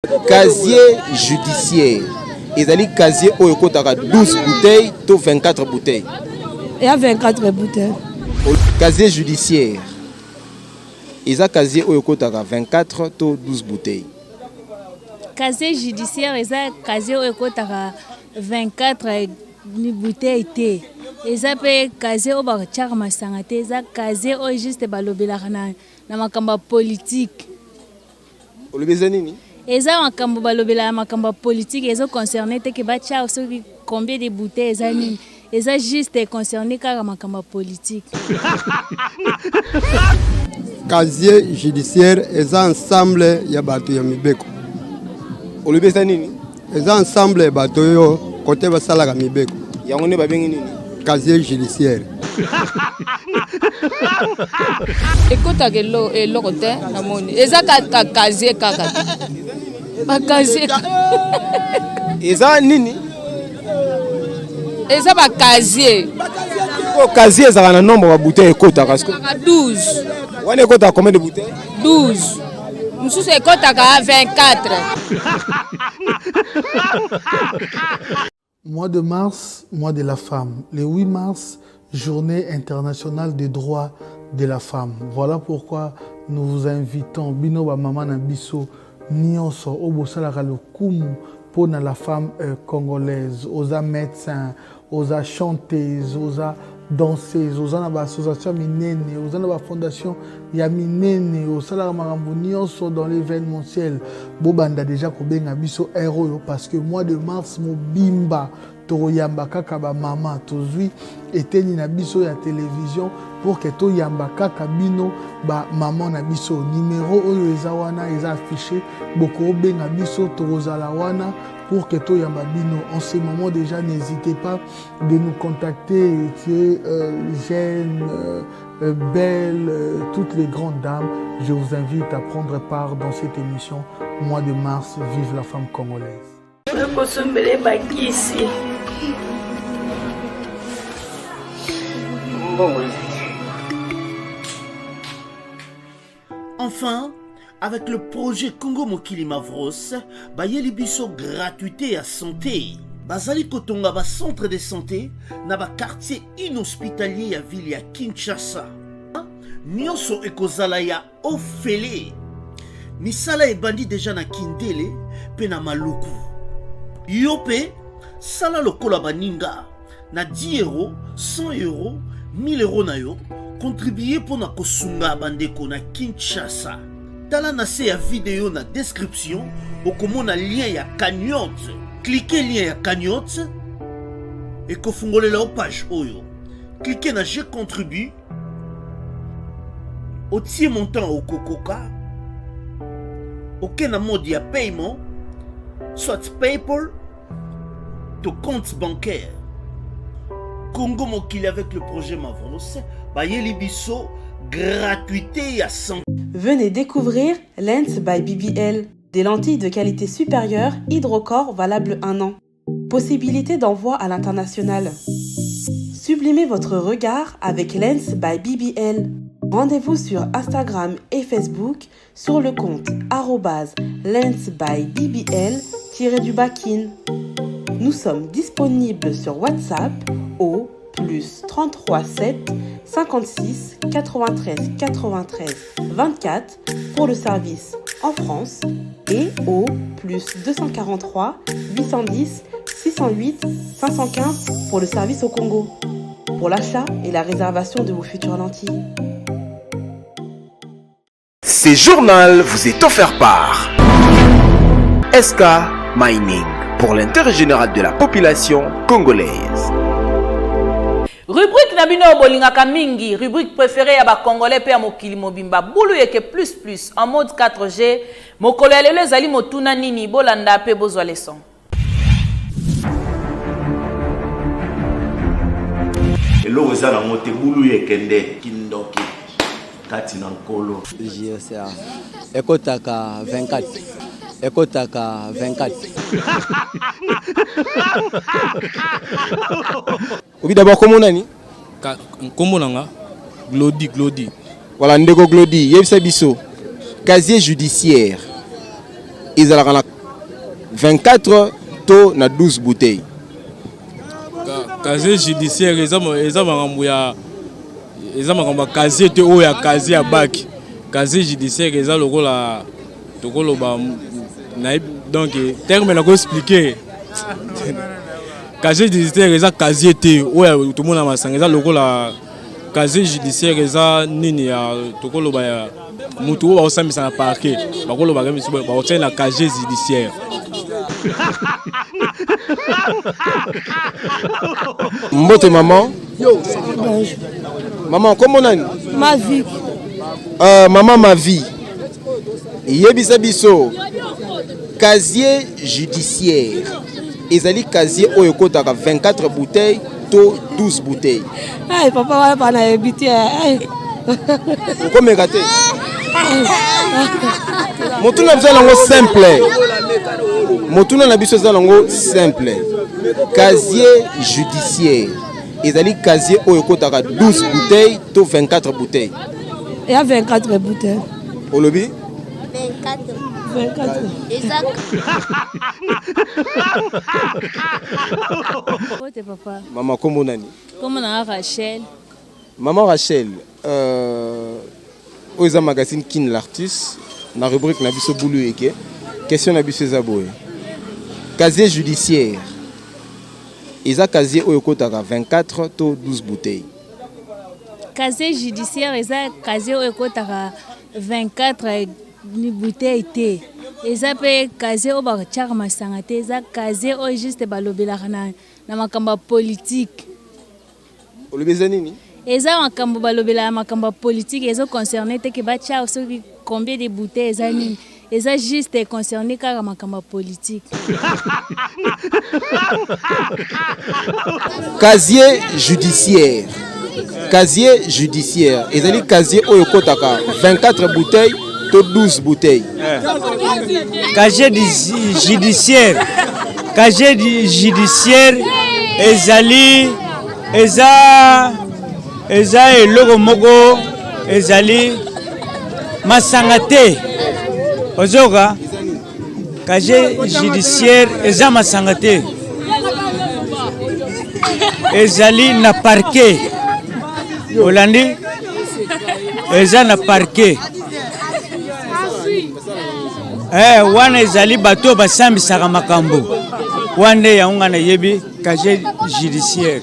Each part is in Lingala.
Casier judiciaire. Ils ont casier où il y a 12 bouteilles, to 24 bouteilles. Il y a 24 bouteilles. Casier judiciaire. Ils ont casier où il y a 24 to 12 bouteilles. Casier judiciaire, ils ont casier où il y a 24 bouteilles. Ils ont casier où il y a 24 ils ont casier où juste na makamba politique. Au lieu nini? Eza makambo balobela makambo politique, eza concerné te ke bacha combien de bouteilles eza nini. Eza juste concerné kaka makambo politique. Casier judiciaire eza ensemble ya bato ya mibeko. Au lieu nini? Eza ensemble ya bato yo côté basala ka mibeko. Yango ne babengi nini? Casier judiciaire. Écoute le côté namoni. Eza ka casier kaka. Ba casier. Eza nini? Eza ba casier. O casier ça a un nombre de bouteilles écoute à 12. On écoute à combien de bouteilles? 12. Nous sommes écoute à 24. Mois de mars, mois de la femme. Le 8 mars, journée internationale des droits de la femme. Voilà pourquoi nous vous invitons, Bino ba Maman Nabiso, Nyonso, Obosalaka le Kumu, pour la femme congolaise, aux médecins, aux chanteuses, aux danseuses, aux associations minene, aux fondations ya minene, aux salamarambo Nyonso dans l'événementiel. Bobanda déjà kobenga biso héros parce que mois de mars mo bimba toyamba kaka ba mama tozui eteni na biso ya télévision pour que toyamba kaka bino ba maman na biso numéro oyo eza wana eza affiché boko benga biso tozala wana pour que toyamba bino. En ce moment déjà n'hésitez pas de nous contacter Jeanne, Belle, toutes les grandes dames. Je vous invite à prendre part dans cette émission mois de mars. Vive la femme congolaise. Enfin, avec le projet Congo Mokili Mavros, bayeli biso gratuité à santé. Bazali kotonga ba centre de santé na ba quartier inhospitalier ya ville ya Kinshasa. Nyonso ekozala ya ofele. Misala ebandi déjà na Kindele pe na Maluku. Yope sala lokola baninga na 10 euros, 100 euros, 1000 euros na yo contribuer pour na kosunga bandeko na Kinshasa. Tala na se ya vidéo na description okomona lien ya cagnotte. Cliquez lien ya cagnotte et kofungolela page oyo. Cliquez na je contribue. Otie montant au kokoka. Aucun mode de paiement, soit PayPal, ton compte bancaire. Congo Mokili avec le projet Mavros, bayeli biso gratuité à 100. Venez découvrir Lens by BBL, des lentilles de qualité supérieure hydrocore valables 1 an. Possibilité d'envoi à l'international. Sublimez votre regard avec Lens by BBL. Rendez-vous sur Instagram et Facebook sur le compte @lensbybbl_in. Nous sommes disponibles sur WhatsApp au +33 7 56 93 93 24 pour le service en France et au +243 810 608 515 pour le service au Congo. Pour l'achat et la réservation de vos futures lentilles. Ce journal vous est offert par SK Mining pour l'intérêt général de la population congolaise. Rubrique Nabino Bolingaka Mingi, rubrique préférée à ba Congolais pe mokili mobimba bulu yeke plus en mode 4G. Mokolo ya lelo ezali motuna nini bolanda pe bozwa leçon. Elo ezala mote bulu yekende kindoki kati na nkolo. JSA ekotaka 24. Ekotaka 24. Obi d'abord comment nani? Comment nanga? Glody. Voilà ndeko Glody, yebisa biso. Casier judiciaire. ils ont 24 to na 12 bouteilles. Casier judiciaire, ils ont casier te o ya casier à bac. Casier judiciaire, ils ont le donc terme na ko expliquer. Casier judiciaire, ils ont casier te o ya tout le monde a masanga, ils ont le casier judiciaire, ils ont nini ya tout le monde ya mutu ba osambisa na parquet. Ba ko lo ba gami ba otien na casier judiciaire. Mbote maman. Maman, comment on a? Ma vie. Maman, ma vie. Yebisa biso. Casier judiciaire. Ils ont casier au yokota 24 bouteilles, to 12 bouteilles. Hey, papa, va pas habiter. Comment gâter? Motuna biso lango simple. Motuna na biso lango simple. Casier judiciaire. Ils ont casier au yokota 12 bouteilles, to 24 bouteilles. Il y a 24 bouteilles. Au lobby? 24. Exact. Papa. Maman, comment on a? Comment on a Rachel? Maman Rachel, aux magazine Kin l'artiste, dans la rubrique Nabiso Boulou Eke, question Nabiso Zaboé. Casier judiciaire. Ils ont casier au Yokotaka 24 to 12 bouteilles. Casier judiciaire, ils ont casier au Yokotaka 24 bouteilles. Ils ont casier au Barchar Masangate, ils ont casier au juste Balobelarana, dans ma camba politique. Au Lubezanini? Ils ont un cambo balobela, ma camba politique, ils ont concerné que Bacha combien de bouteilles ils ont. Ils ont juste concerné car ma camba politique. Casier judiciaire. Casier judiciaire. Ils ont casier au Yokotaka 24 bouteilles to 12 bouteilles. Casier judiciaire. Casier judiciaire. Eza eloko moko ezali masangate ozoka casier judiciaire eza masangate ezali na parquet olandi eza na parquet wana ezali bato basambisaka makambo wana yaunga na yebi casier judiciaire.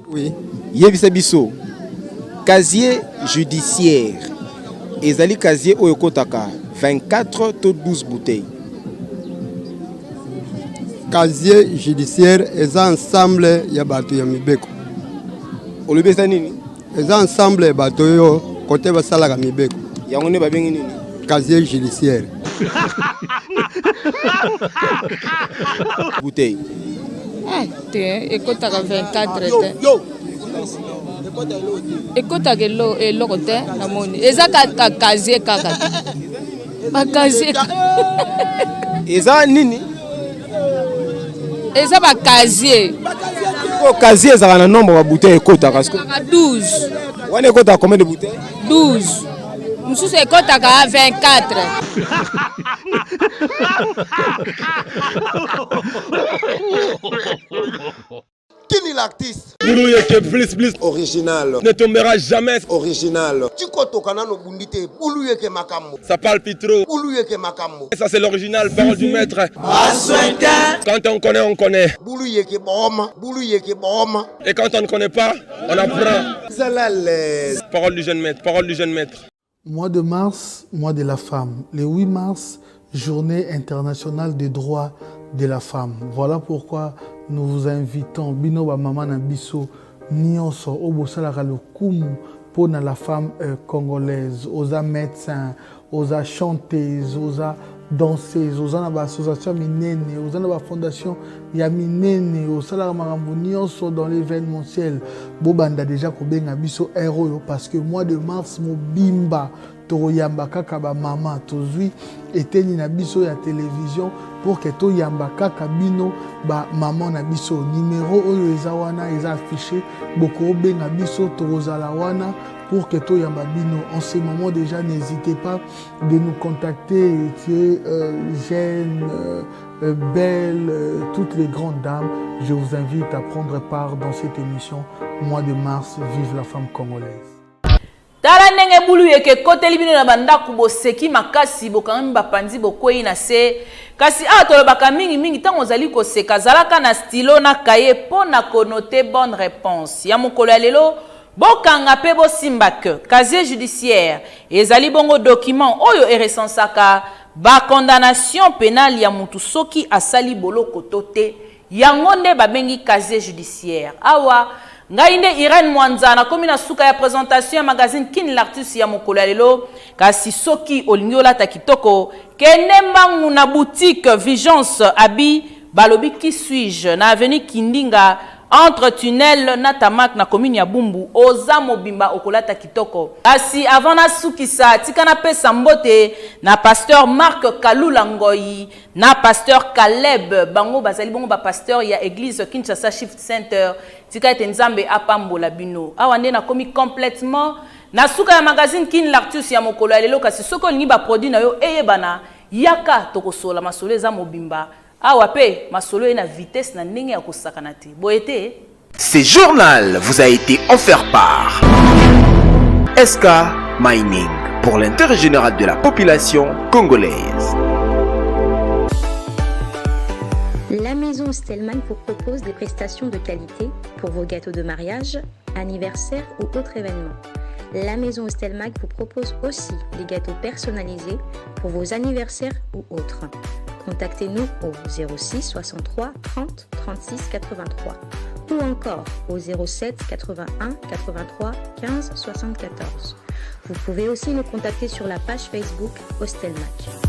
Oui. Yebisa biso. Casier judiciaire. Ezali casier au Yokotaka 24 to 12 bouteilles. Casier judiciaire est ensemble ya bato ya mibeko. Olobesa nini? Est ensemble ya bato yo côté basalaka mibeko. Yango ne babengi nini? Casier judiciaire. Bouteille. Ekotaka 24 ekotaka eloko te namoni eza ka casier kaka bacasier eza nini? eza bacasier ko casier ezaka na nombre ya bouteille ekotaka 12 wana ekotaka combien de bouteilles? 12 mosusu ekotaka 24. Kini l'artiste. Boulou plus original. Ne tombera jamais original. Tu kotoka na no bundite Boulou yeke makambo. Ça parle pitro. Boulou yeke makambo. Ça c'est l'original, parole du maître. Quand on connaît, on connaît. Boulou yeke boma, Boulou yeke boma. Et quand on ne connaît pas, on apprend. Zalale. Parole du jeune maître, parole du jeune maître. Mois de mars, mois de la femme. Le 8 mars, journée internationale des droits de la femme. Voilà pourquoi nous vous invitons, Bino ba Mama na biso, nyonso obosalaka lokumu pour la femme congolaise, aux médecins, aux chanteuses, aux danseuses, aux associations minene, aux fondations ya minene, aux salariés nyonso dans l'événementiel. Bobanda déjà kobenga biso héros parce que mois de mars mobimba toyamba kaka ba mama tozui eteni na biso ya télévision pour que toyamba kaka bino ba maman na biso numéro oyo eza wana eza affiché boko benga biso tozala wana pour que tout Yambabino. En ce moment déjà, n'hésitez pas de nous contacter. Tu es jeune, belle, toutes les grandes dames. Je vous invite à prendre part dans cette émission. Mois de mars, vive la femme congolaise. Tala ndenge bulu yeke koteli bino na bandaku boseki makasi bokanga bapanzi bokwei na se kasi tolobaka mingi tango ozali koseka zalaka na stylo na kaye po na konote bonne réponse ya mokolo ya lelo bokanga pe bosimba ke casier judiciaire ezali bongo document oyo erecensaka ba condamnation pénale ya mutu soki asali boloko tote yango nde babengi casier judiciaire awa ngai nde Irene Mwanza na komi na suka ya présentation ya magazine Kin l'artiste ya mokolo ya lelo kasi soki olingi olata kitoko kende mbangu na boutique Vigence Abi balobi qui suis-je na avenue Kindinga entre tunnel na tamak na commune ya Bumbu oza mobimba okolata kitoko kasi avant na sukisa tika na pesa mbote na pasteur Marc Kalula Ngoyi na pasteur Caleb bango bazali bongo ba pasteur ya église Kinshasa Shift Center tika ete nzambe apambola bino awa nde na komi complètement na suka ya magazine Kin l'artiste ya mokolo ya lelo kasi soko lingi ba produit na yo eyebana yaka tokosola masolo eza mobimba awa pe masolo ena vitesse na ndenge ya kosakana te boyete. Ce journal vous a été offert par SK Mining pour l'intérêt général de la population congolaise. La maison Stelman vous propose des prestations de qualité pour vos gâteaux de mariage, anniversaire ou autres événements. La maison Stelmac vous propose aussi des gâteaux personnalisés pour vos anniversaires ou autres. Contactez-nous au 06 63 30 36 83 ou encore au 07 81 83 15 74. Vous pouvez aussi nous contacter sur la page Facebook Hostelmac.